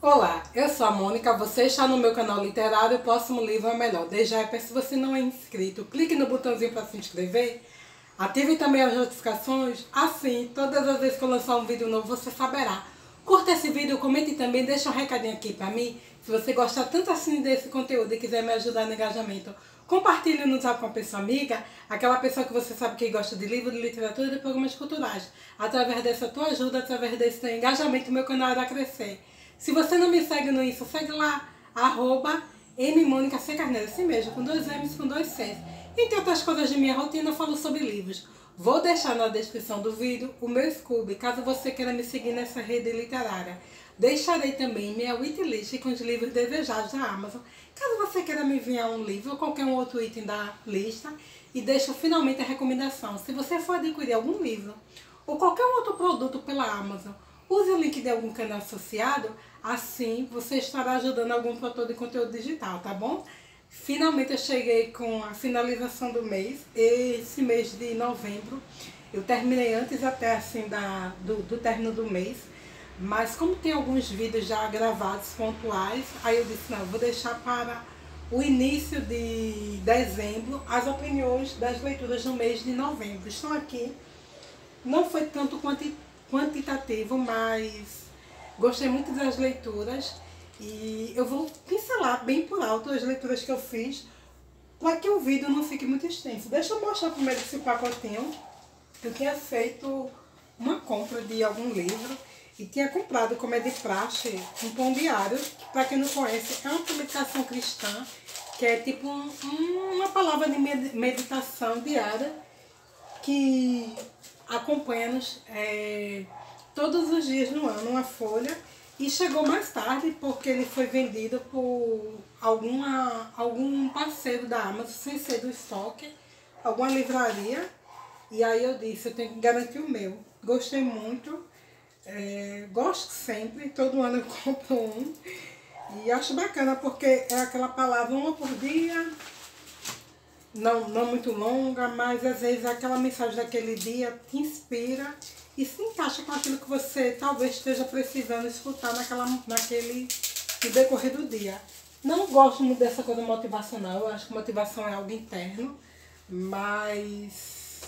Olá, eu sou a Mônica, você está no meu canal literário, o próximo livro é melhor. Desde já, se você não é inscrito, clique no botãozinho para se inscrever, ative também as notificações, assim, todas as vezes que eu lançar um vídeo novo, você saberá. Curta esse vídeo, comente também, deixa um recadinho aqui para mim, se você gostar tanto assim desse conteúdo e quiser me ajudar no engajamento. Compartilhe no zap com uma pessoa amiga, aquela pessoa que você sabe que gosta de livro, de literatura e de programas culturais. Através dessa tua ajuda, através desse teu engajamento, meu canal irá crescer. Se você não me segue no Insta, segue lá, @mmonica_carneiro, assim mesmo, com 2 M's, com 2 C's. Entre outras coisas de minha rotina, eu falo sobre livros. Vou deixar na descrição do vídeo o meu Scooby, caso você queira me seguir nessa rede literária. Deixarei também minha wishlist com os livros desejados da Amazon, caso você queira me enviar um livro ou qualquer um outro item da lista. E deixo finalmente a recomendação, se você for adquirir algum livro ou qualquer outro produto pela Amazon, use o link de algum canal associado, assim você estará ajudando algum produtor de conteúdo digital, tá bom? Finalmente eu cheguei com a finalização do mês, esse mês de novembro. Eu terminei antes até assim do término do mês, mas como tem alguns vídeos já gravados pontuais, aí eu disse, não, eu vou deixar para o início de dezembro as opiniões das leituras do mês de novembro. Estão aqui, não foi tanto quantitativo, mas gostei muito das leituras e eu vou pincelar bem por alto as leituras que eu fiz para que o vídeo não fique muito extenso. Deixa eu mostrar primeiro esse pacotinho. Eu tinha feito uma compra de algum livro e tinha comprado, como é de praxe, um pão diário, que para quem não conhece é uma publicação cristã, que é tipo uma palavra de meditação diária que acompanha-nos todos os dias no ano, uma folha, e chegou mais tarde porque ele foi vendido por algum parceiro da Amazon, sem ser do estoque, alguma livraria, e aí eu disse, eu tenho que garantir o meu. Gostei muito, gosto sempre, todo ano eu compro um, e acho bacana porque é aquela palavra uma por dia, não muito longa, mas às vezes aquela mensagem daquele dia te inspira e se encaixa com aquilo que você talvez esteja precisando escutar naquele decorrer do dia. Não gosto muito dessa coisa motivacional, eu acho que motivação é algo interno, mas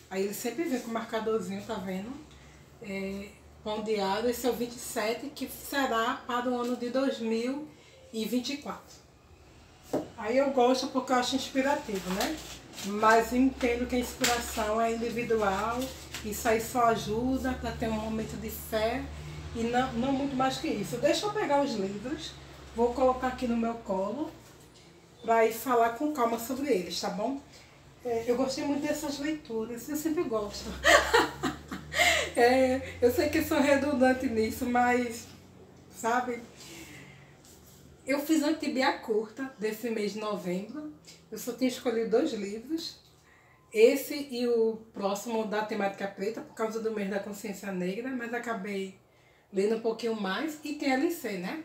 aí ele sempre vem com o marcadorzinho, tá vendo? Pão diário, esse é o 27, que será para o ano de 2024. Aí eu gosto porque eu acho inspirativo, né? Mas eu entendo que a inspiração é individual, isso aí só ajuda para ter um momento de fé e não muito mais que isso. Deixa eu pegar os livros, vou colocar aqui no meu colo para ir falar com calma sobre eles, tá bom? Eu gostei muito dessas leituras, eu sempre gosto. Eu sei que sou redundante nisso, mas, sabe... Eu fiz uma tibia curta desse mês de novembro. Eu só tinha escolhido 2 livros. Esse e o próximo da temática preta, por causa do mês da consciência negra, mas acabei lendo um pouquinho mais. E tem LC, né?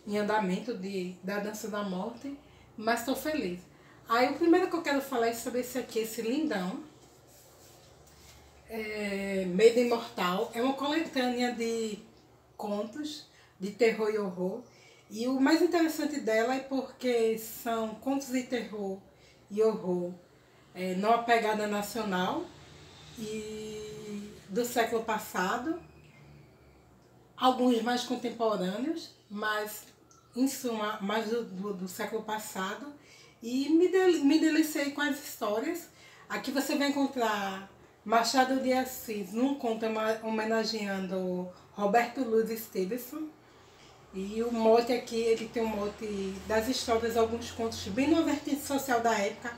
Em andamento da Dança da Morte, mas estou feliz. Aí o primeiro que eu quero falar é sobre esse aqui, esse lindão. Medo Imortal. É uma coletânea de contos de terror e horror. E o mais interessante dela é porque são contos de terror e horror numa pegada nacional e do século passado, alguns mais contemporâneos, mas em suma mais do século passado, e me deliciei com as histórias. Aqui você vai encontrar Machado de Assis num conto homenageando Roberto Louis Stevenson. E o mote aqui, ele tem um mote das histórias, alguns contos bem numa vertente social da época,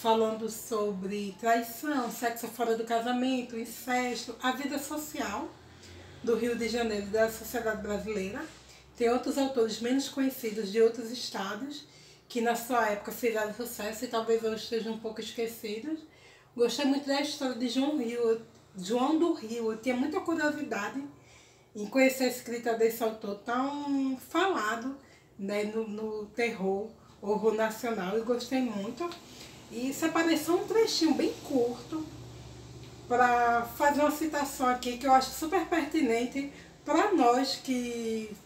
falando sobre traição, sexo fora do casamento, incesto, a vida social do Rio de Janeiro e da sociedade brasileira. Tem outros autores menos conhecidos de outros estados, que na sua época fizeram sucesso e talvez hoje estejam um pouco esquecidos. Gostei muito da história de João do Rio, eu tinha muita curiosidade em conhecer a escrita desse autor tão falado, né, no terror, horror nacional, e gostei muito. E separei só um trechinho bem curto para fazer uma citação aqui que eu acho super pertinente para nós que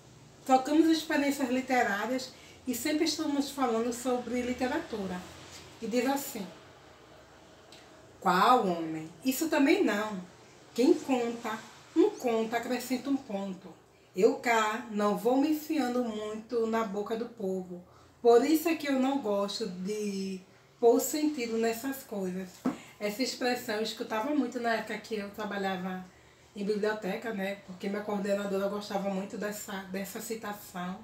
trocamos experiências literárias e sempre estamos falando sobre literatura. E diz assim: qual homem? Isso também não. Quem conta, um conto acrescenta um ponto. Eu cá não vou me enfiando muito na boca do povo. Por isso é que eu não gosto de pôr sentido nessas coisas. Essa expressão eu escutava muito na época que eu trabalhava em biblioteca, né? Porque minha coordenadora gostava muito dessa citação.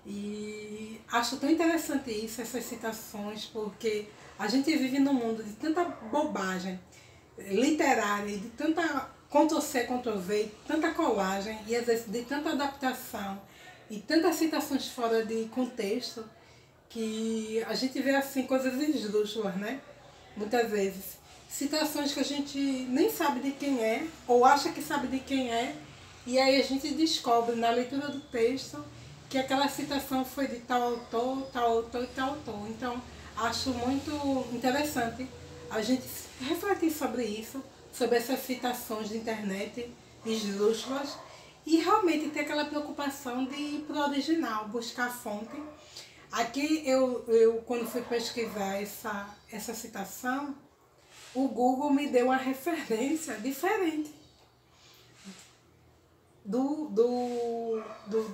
E acho tão interessante isso, essas citações, porque a gente vive num mundo de tanta bobagem literária, de tanta Ctrl-C, Ctrl-V, tanta colagem e às vezes de tanta adaptação e tantas citações fora de contexto, que a gente vê assim coisas esdrúxulas, né? Muitas vezes. Citações que a gente nem sabe de quem é, ou acha que sabe de quem é, e aí a gente descobre na leitura do texto que aquela citação foi de tal autor, tal autor e tal autor. Então, acho muito interessante a gente refletir sobre isso, sobre essas citações de internet esdrúxulas, e realmente ter aquela preocupação de ir para o original, buscar a fonte. Aqui eu quando fui pesquisar essa citação, o Google me deu uma referência diferente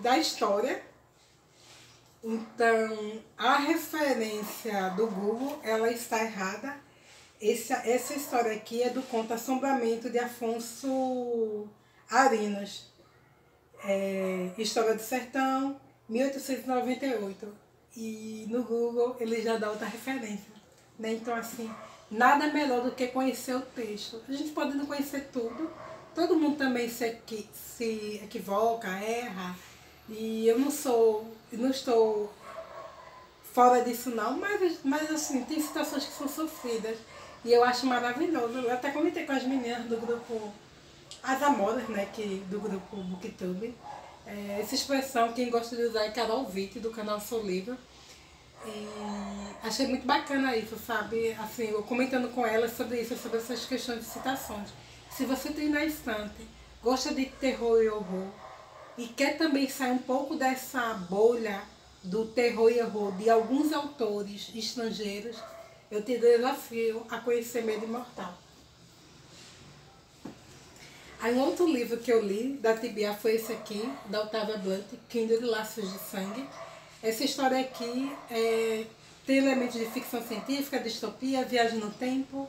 da história. Então, a referência do Google, ela está errada. Essa história aqui é do conto Assombramento de Afonso Arinos. História do Sertão, 1898. E no Google ele já dá outra referência, né? Então, assim, nada melhor do que conhecer o texto. A gente pode não conhecer tudo, todo mundo também se equivoca, erra, e eu não estou fora disso não, mas assim, tem situações que são sofridas e eu acho maravilhoso. Eu até comentei com as meninas do grupo As Amoras, né, do grupo Booktube. Essa expressão, quem gosta de usar é Carol Witt, do canal Sou Livre. E achei muito bacana isso, sabe? Assim, eu comentando com ela sobre isso, sobre essas questões de citações. Se você tem na estante, gosta de terror e horror, e quer também sair um pouco dessa bolha do terror e horror de alguns autores estrangeiros, eu te desafio a conhecer Medo Imortal. Aí um outro livro que eu li da TBA foi esse aqui, da Octavia Blunt, Kindle de Laços de Sangue. Essa história aqui tem elementos de ficção científica, distopia, viagem no tempo.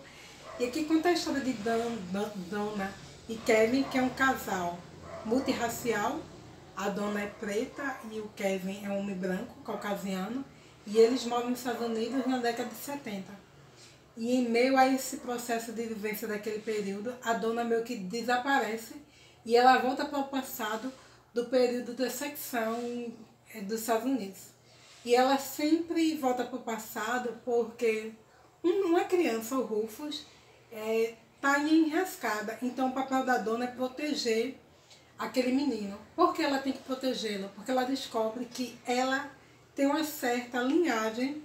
E aqui conta a história de Donna e Kevin, que é um casal multirracial. A Donna é preta e o Kevin é um homem branco, caucasiano. E eles moram nos Estados Unidos na década de 70. E em meio a esse processo de vivência daquele período, a Donna meio que desaparece e ela volta para o passado do período da secção dos Estados Unidos. E ela sempre volta para o passado porque uma criança, o Rufus, está enrascada. Então o papel da Donna é proteger aquele menino. Por que ela tem que protegê-lo? Porque ela descobre que ela tem uma certa linhagem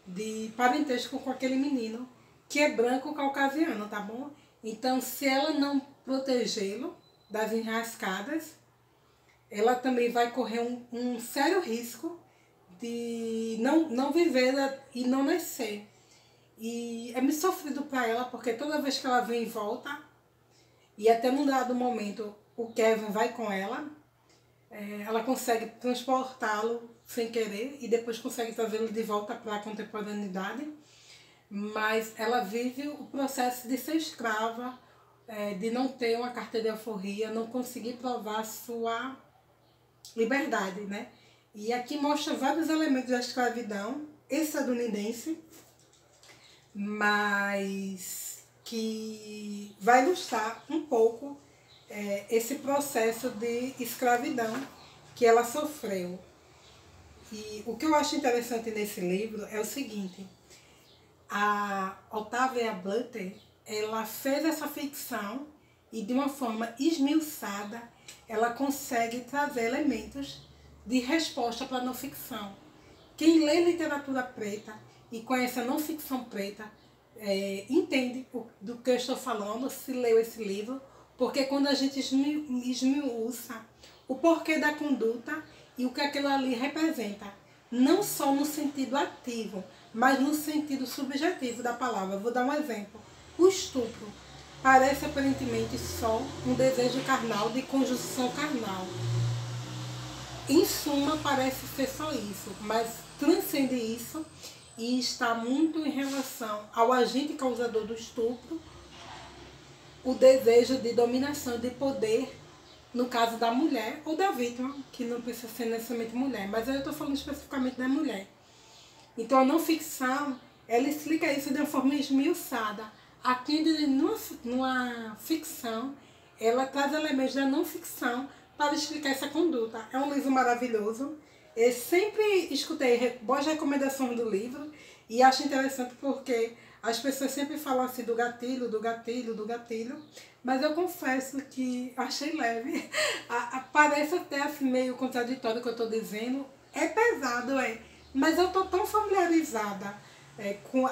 de parentesco com aquele menino, que é branco caucasiano, tá bom? Então, se ela não protegê-lo das enrascadas, ela também vai correr um sério risco de não viver e não nascer. E é muito sofrido para ela, porque toda vez que ela vem e volta, e até num dado momento o Kevin vai com ela, ela consegue transportá-lo sem querer e depois consegue trazê-lo de volta para a contemporaneidade, mas ela vive o processo de ser escrava, de não ter uma carta de alforria, não conseguir provar sua liberdade, né? E aqui mostra vários elementos da escravidão estadunidense, mas que vai ilustrar um pouco esse processo de escravidão que ela sofreu. E o que eu acho interessante nesse livro é o seguinte: a Octavia Butler, ela fez essa ficção e de uma forma esmiuçada ela consegue trazer elementos de resposta para a não ficção. Quem lê literatura preta e conhece a não ficção preta entende do que eu estou falando se leu esse livro, porque quando a gente esmiuça o porquê da conduta e o que aquilo ali representa. Não só no sentido ativo, mas no sentido subjetivo da palavra. Vou dar um exemplo. O estupro parece aparentemente só um desejo carnal de conjunção carnal. Em suma, parece ser só isso, mas transcende isso e está muito em relação ao agente causador do estupro, o desejo de dominação, de poder, no caso da mulher ou da vítima, que não precisa ser necessariamente mulher, mas eu estou falando especificamente da mulher. Então a não ficção, ela explica isso de uma forma esmiuçada. Aqui numa ficção, ela traz elementos da não ficção para explicar essa conduta. É um livro maravilhoso. Eu sempre escutei boas recomendações do livro e acho interessante porque as pessoas sempre falam assim do gatilho, do gatilho, do gatilho, mas eu confesso que achei leve. Parece até assim meio contraditório o que eu estou dizendo. É pesado, mas eu estou tão familiarizada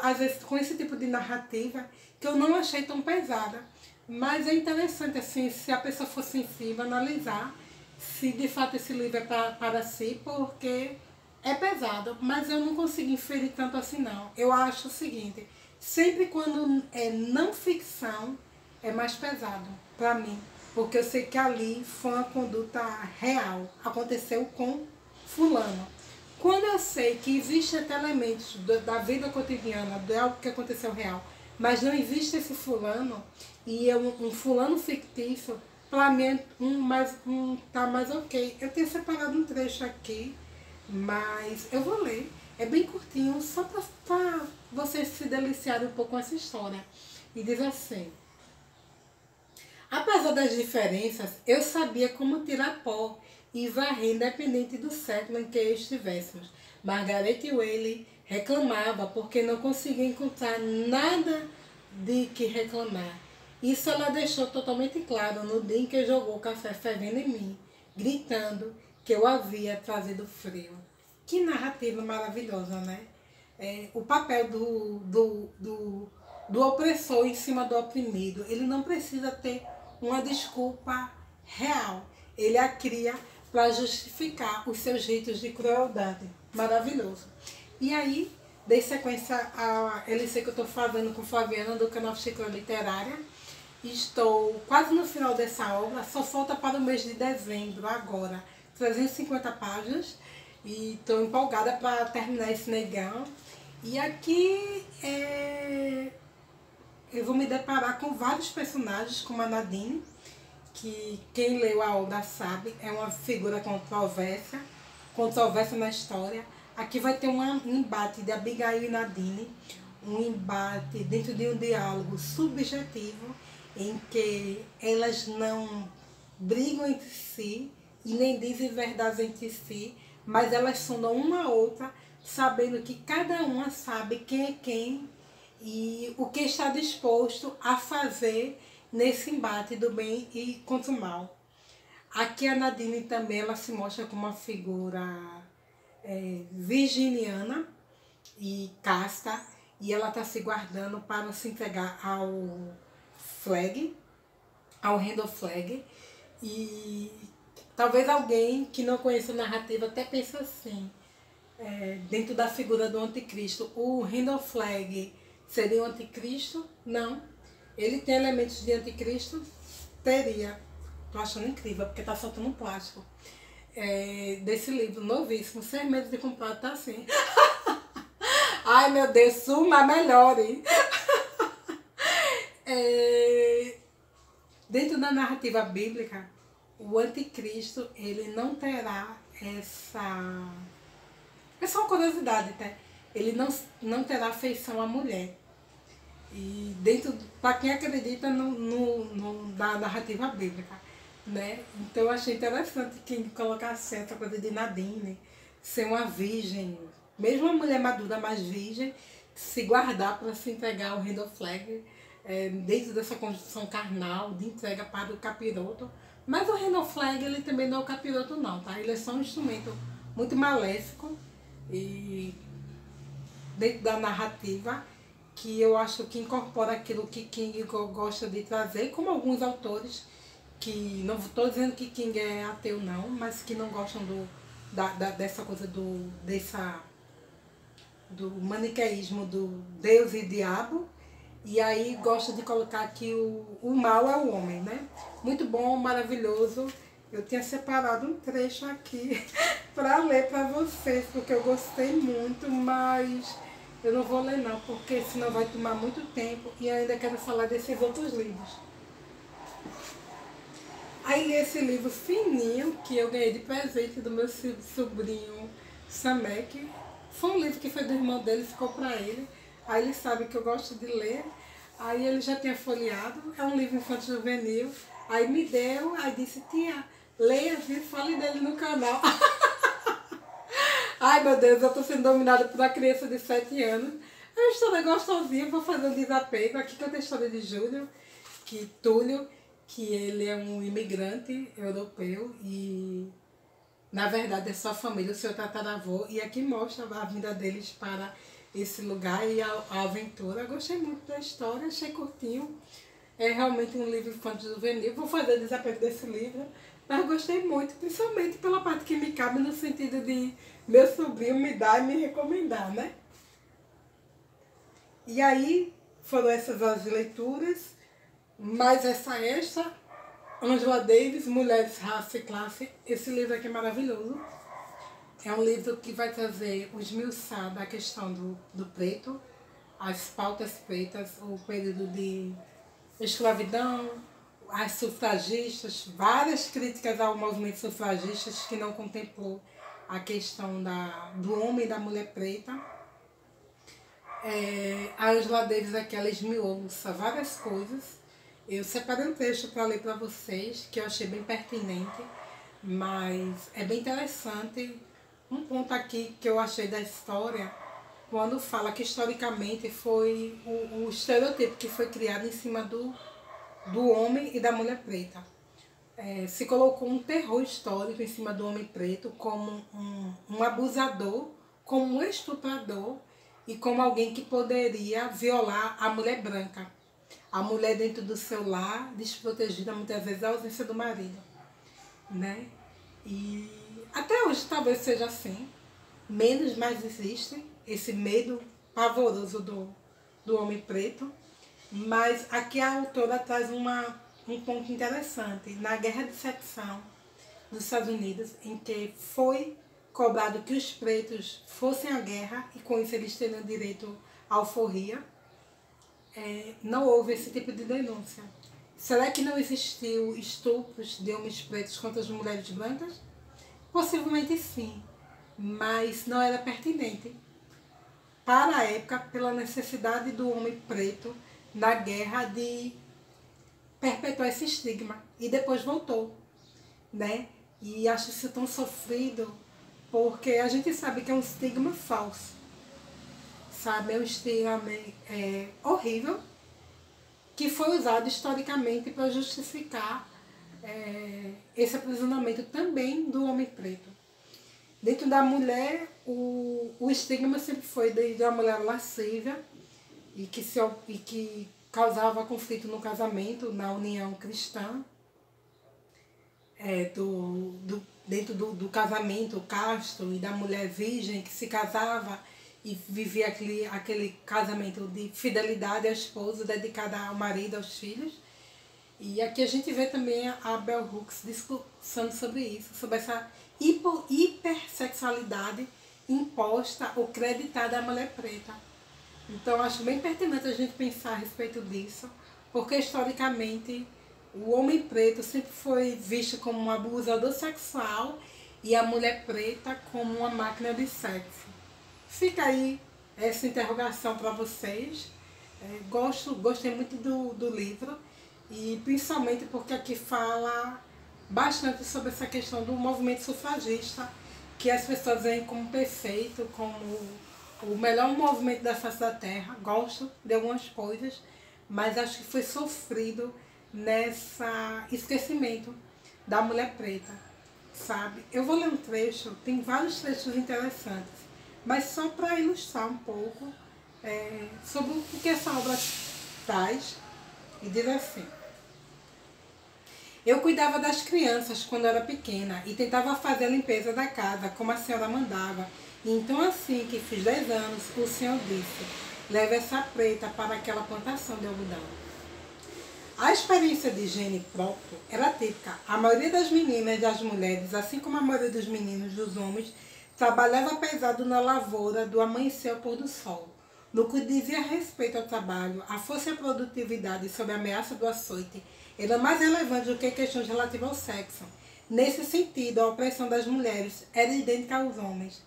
às vezes, com esse tipo de narrativa que eu não achei tão pesada. Mas é interessante, assim, se a pessoa for sensível, analisar se de fato esse livro é para si, porque é pesado, mas eu não consigo inferir tanto assim não. Eu acho o seguinte, sempre quando é não ficção, é mais pesado para mim, porque eu sei que ali foi uma conduta real, aconteceu com fulano. Quando eu sei que existem até elementos da vida cotidiana, de algo que aconteceu real, mas não existe esse fulano, e é um fulano fictício, para mim tá mais ok. Eu tenho separado um trecho aqui, mas eu vou ler. É bem curtinho, só para vocês se deliciarem um pouco com essa história. E diz assim: apesar das diferenças, eu sabia como tirar pó e varrer independente do século em que estivéssemos. Margaret Whaley reclamava porque não conseguia encontrar nada de que reclamar. Isso ela deixou totalmente claro no dia em que jogou o café fervendo em mim, gritando que eu havia trazido frio. Que narrativa maravilhosa, né? O papel do opressor em cima do oprimido. Ele não precisa ter uma desculpa real. Ele a cria para justificar os seus ritos de crueldade. Maravilhoso. E aí, dei sequência à LC que eu estou fazendo com Flaviana do canal Xícara Literária. Estou quase no final dessa obra, só falta para o mês de dezembro agora, 350 páginas. E estou empolgada para terminar esse negão. E aqui eu vou me deparar com vários personagens, como a Nadine, que quem leu a obra sabe, é uma figura controversa na história. Aqui vai ter um embate de Abigail e Nadine, um embate dentro de um diálogo subjetivo, em que elas não brigam entre si e nem dizem verdades entre si, mas elas sondam uma a outra, sabendo que cada uma sabe quem é quem e o que está disposto a fazer nesse embate do bem e contra o mal. Aqui a Nadine também ela se mostra como uma figura virginiana e casta, e ela está se guardando para se entregar ao Flag, ao Randall Flag. E talvez alguém que não conheça a narrativa até pense assim, dentro da figura do anticristo, o Randall Flag seria o anticristo? Não. Ele tem elementos de anticristo? Teria. Tô achando incrível, porque tá soltando um plástico. Desse livro novíssimo, 6 meses de comprado, tá assim. Ai meu Deus, suma, melhore. Dentro da narrativa bíblica, o anticristo, ele não terá essa... É só uma curiosidade, tá? Ele não terá afeição à mulher. E dentro, para quem acredita na narrativa bíblica, né? Então eu achei interessante quem colocasse essa coisa de Nadine ser uma virgem, mesmo uma mulher madura, mas virgem, se guardar para se entregar ao Randall Flag, dentro dessa condição carnal de entrega para o capiroto. Mas o Randall Flag, ele também não é o capiroto não, tá? Ele é só um instrumento muito maléfico e dentro da narrativa, que eu acho que incorpora aquilo que King gosta de trazer, como alguns autores, que não estou dizendo que King é ateu não, mas que não gostam dessa coisa do maniqueísmo do Deus e diabo. E aí gosto de colocar que o mal é o homem, né? Muito bom, maravilhoso. Eu tinha separado um trecho aqui para ler para vocês, porque eu gostei muito, mas eu não vou ler não, porque senão vai tomar muito tempo e eu ainda quero falar desses outros livros. Aí esse livro fininho, que eu ganhei de presente do meu sobrinho Samek, foi um livro que foi do irmão dele, ficou para ele. Aí ele sabe que eu gosto de ler. Aí ele já tinha folheado, é um livro infantil juvenil. Aí me deu, aí disse, tia, leia, viu, fale dele no canal. Ai meu Deus, eu tô sendo dominada por uma criança de 7 anos. É uma história gostosinha, vou fazer um desapego. Aqui que eu tenho a história de Túlio, que ele é um imigrante europeu e na verdade é sua família, o seu tataravô. E aqui mostra a vinda deles para esse lugar e a aventura. Eu gostei muito da história, achei curtinho. É realmente um livro infantil juvenil. Vou fazer desapego desse livro, mas eu gostei muito, principalmente pela parte que me cabe no sentido de meu sobrinho me dar e me recomendar, né? E aí foram essas as leituras, mais essa extra, Angela Davis, Mulheres, Raça e Classe. Esse livro aqui é maravilhoso. É um livro que vai trazer o esmiuçar da questão do preto, as pautas pretas, o período de escravidão, as sufragistas, várias críticas ao movimento sufragista que não contemplou a questão do homem e da mulher preta. A Angela Davis aqui, ela esmiuça várias coisas. Eu separei um texto para ler para vocês, que eu achei bem pertinente, mas é bem interessante. Um ponto aqui que eu achei da história, quando fala que historicamente foi o estereotipo que foi criado em cima do homem e da mulher preta. Se colocou um terror histórico em cima do homem preto como um abusador, como um estuprador e como alguém que poderia violar a mulher branca. A mulher dentro do seu lar, desprotegida muitas vezes da ausência do marido, né? E até hoje talvez seja assim, menos, mas existe esse medo pavoroso do homem preto. Mas aqui a autora traz um ponto interessante. Na Guerra de Secção dos Estados Unidos, em que foi cobrado que os pretos fossem à guerra e com isso eles teriam direito à alforria, não houve esse tipo de denúncia. Será que não existiu estupros de homens pretos contra as mulheres brancas? Possivelmente sim, mas não era pertinente para a época, pela necessidade do homem preto na guerra de perpetuar esse estigma. E depois voltou, né? E acho isso tão sofrido, porque a gente sabe que é um estigma falso, sabe? É um estigma horrível, que foi usado historicamente para justificar esse aprisionamento também do homem preto. Dentro da mulher, o estigma sempre foi de uma mulher lasciva e que causava conflito no casamento, na união cristã, dentro do casamento casto e da mulher virgem que se casava e vivia aquele casamento de fidelidade à esposa, dedicada ao marido, aos filhos. E aqui a gente vê também a Bell Hooks discussando sobre isso, sobre essa hipersexualidade imposta ou creditada à mulher preta. Então acho bem pertinente a gente pensar a respeito disso, porque historicamente o homem preto sempre foi visto como um abusador sexual e a mulher preta como uma máquina de sexo. Fica aí essa interrogação para vocês. Gostei muito do livro, e principalmente porque aqui fala bastante sobre essa questão do movimento sufragista, que as pessoas veem como perfeito, como o melhor movimento da face da terra. Gosto de algumas coisas, mas acho que foi sofrido nesse esquecimento da mulher preta, sabe? Eu vou ler um trecho, tem vários trechos interessantes, mas só para ilustrar um pouco sobre o que essa obra traz, e diz assim: Eu cuidava das crianças quando era pequena e tentava fazer a limpeza da casa como a senhora mandava. E então assim que fiz 10 anos, o senhor disse, leve essa preta para aquela plantação de algodão. A experiência de higiene própria era típica. A maioria das meninas e das mulheres, assim como a maioria dos meninos e dos homens, trabalhava pesado na lavoura do amanhecer ao pôr do sol. No que dizia respeito ao trabalho, a força e a produtividade sob a ameaça do açoite era mais relevante do que questões relativas ao sexo. Nesse sentido, a opressão das mulheres era idêntica aos homens.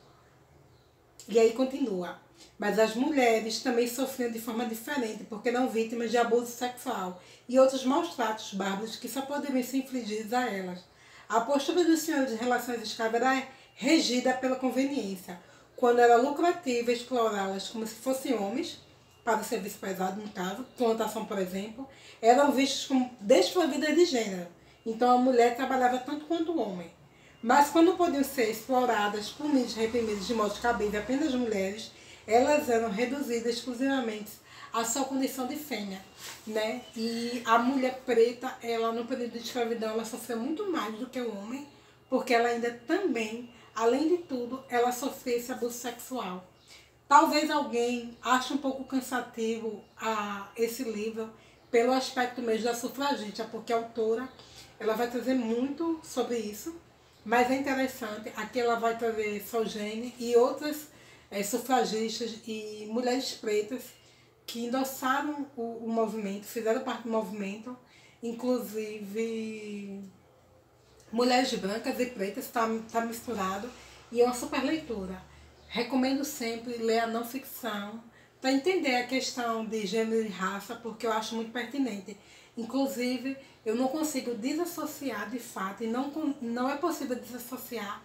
E aí continua. Mas as mulheres também sofriam de forma diferente, porque eram vítimas de abuso sexual e outros maus tratos bárbaros que só poderiam ser infligidos a elas. A postura dos senhores de relações escravas era regida pela conveniência, quando era lucrativo explorá-las como se fossem homens, para o serviço pesado, no caso, plantação, por exemplo, eram vistos como desprovidas de gênero. Então a mulher trabalhava tanto quanto o homem. Mas quando podiam ser exploradas, punidas, reprimidas de modo cabível apenas mulheres, elas eram reduzidas exclusivamente à sua condição de fêmea, né? E a mulher preta, ela no período de escravidão, ela sofreu muito mais do que o homem, porque ela ainda também, além de tudo, ela sofreu esse abuso sexual. Talvez alguém ache um pouco cansativo esse livro pelo aspecto mesmo da sufragista, porque a autora ela vai trazer muito sobre isso, mas é interessante. Aqui ela vai trazer Sojourner e outras sufragistas e mulheres pretas que endossaram o movimento, fizeram parte do movimento, inclusive mulheres brancas e pretas, está misturado, e é uma super leitura. Recomendo sempre ler a não ficção para entender a questão de gênero e raça, porque eu acho muito pertinente. Inclusive, eu não consigo desassociar de fato, e não é possível desassociar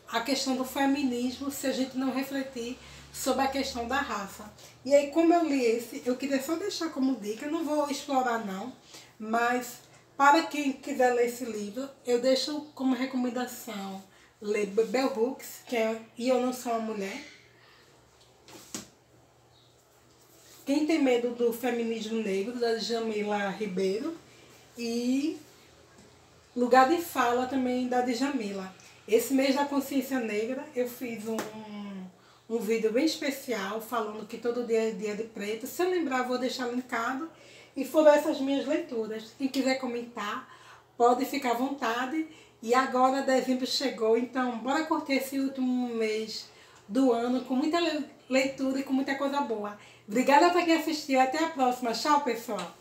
a questão do feminismo se a gente não refletir sobre a questão da raça. E aí, como eu li esse, eu queria só deixar como dica, não vou explorar não, mas para quem quiser ler esse livro, eu deixo como recomendação ler Bell Hooks, que é E Eu Não Sou uma Mulher. Quem Tem Medo do Feminismo Negro, da Djamila Ribeiro. E Lugar de Fala também, da Djamila. Esse mês da consciência negra eu fiz um vídeo bem especial falando que todo dia é dia de preto. Se eu lembrar, vou deixar linkado. E foram essas minhas leituras. Quem quiser comentar, pode ficar à vontade. E agora dezembro chegou, então bora curtir esse último mês do ano com muita leitura e com muita coisa boa. Obrigada para quem assistiu. Até a próxima. Tchau, pessoal.